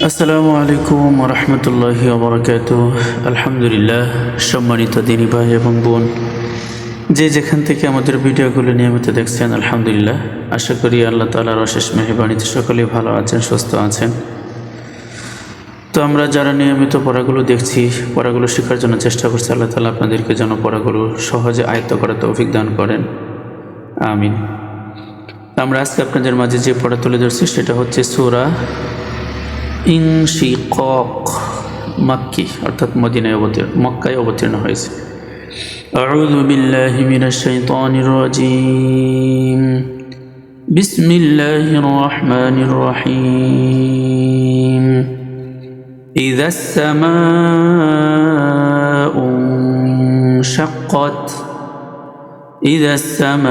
আসসালামু আলাইকুম রহমতুল্লাহি ওবরাকাতুহ। আলহামদুলিল্লাহ, সম্মানিত দিনী ভাই এবং বোন, যে যেখান থেকে আমাদের ভিডিওগুলো নিয়মিত দেখছেন, আলহামদুলিল্লাহ, আশা করি আল্লাহ তাআলার অশেষ মেহেরবানিতে সকলেই ভালো আছেন, সুস্থ আছেন। তো আমরা যারা নিয়মিত পড়াগুলো দেখছি, পড়াগুলো শেখার জন্য চেষ্টা করছি, আল্লাহ তাআলা আপনাদেরকে যেন পড়াগুলো সহজে আয়ত্ত করার তৌফিক দান করেন, আমিন। আমরা আজকে আপনাদের মাঝে যে পড়া তুলে ধরছি সেটা হচ্ছে সূরা ইনশিকাক, মাক্কি অর্থাৎ মক্কায় অবতীর্ণ হয়েছে। আউযু বিল্লাহি মিনাশ শাইতানির রাজীম। বিসমিল্লাহির রাহমানির রাহিম। ইযাস সামাউ শাক্কাত, ইযাস সামাউ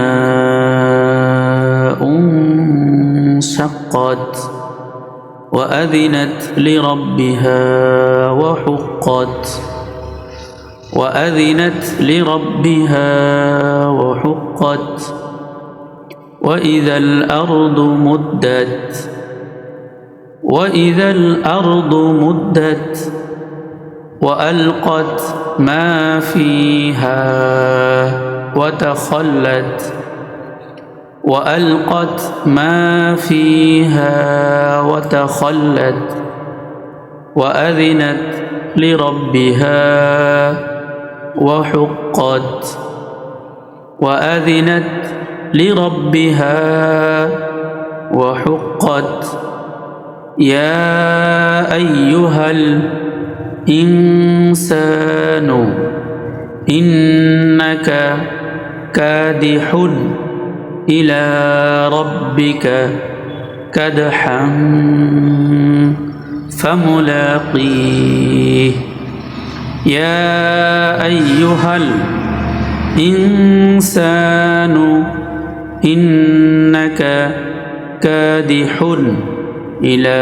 শাক্কাত وأذنت لربها وحقت، وأذنت لربها وحقت، وإذا الأرض مدت، وإذا الأرض مدت، وألقت ما فيها وتخلت، وألقت ما فيها وتخلت، وأذنت لربها وحقت، وأذنت لربها وحقت. يا أيها الإنسان إنك كادح إلى ربك كدحا فملاقيه. يا أيها الإنسان إنك كادح إلى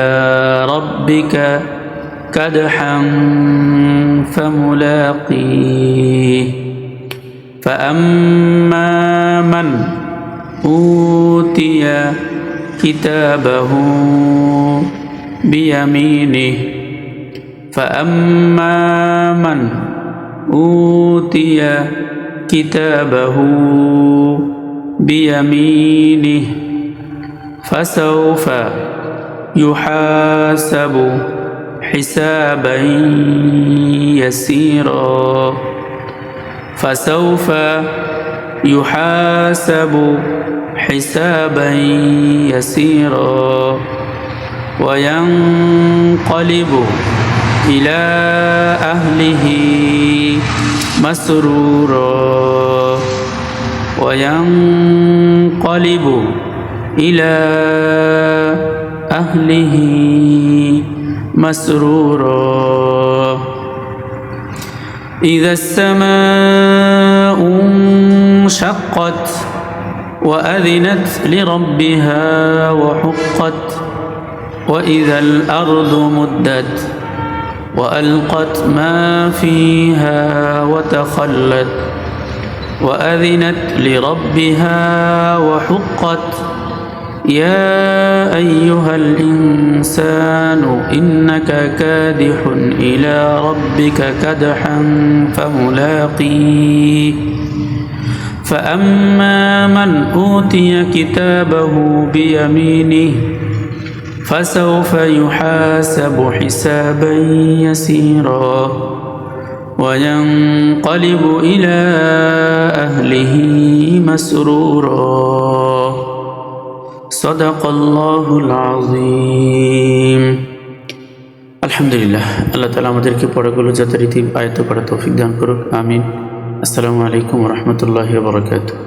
ربك كدحا فملاقيه. فأما من أوتي كتابه بيمينه، فأما من أوتي كتابه بيمينه فسوف يحاسب حسابا يسيرا، فسوف يحاسب حسابا يسيرا، وينقلب إلى أهله مسرورا، وينقلب إلى أهله مسرورا. إذا السماء انشقت وأذنت لربها وحقت، وإذا الأرض مدت وألقت ما فيها وتخلت، وأذنت لربها وحقت. يا أيها الإنسان إنك كادح إلى ربك كدحا فملاقيه. فأما من أوتي كتابه بيمينه فسوف يحاسب حسابا يسيرا، وينقلب إلى أهله مسرورا. صدق الله العظيم. আলহামদুলিল্লাহ, আল্লাহ তাআলা আমাদেরকে পড়াগুলো যথারীতি আয়ত্ত করার তৌফিক দান করুক, আমিন। আসসালামু আলাইকুম রহমতুল্লাহি ওয়া বারাকাতুহু।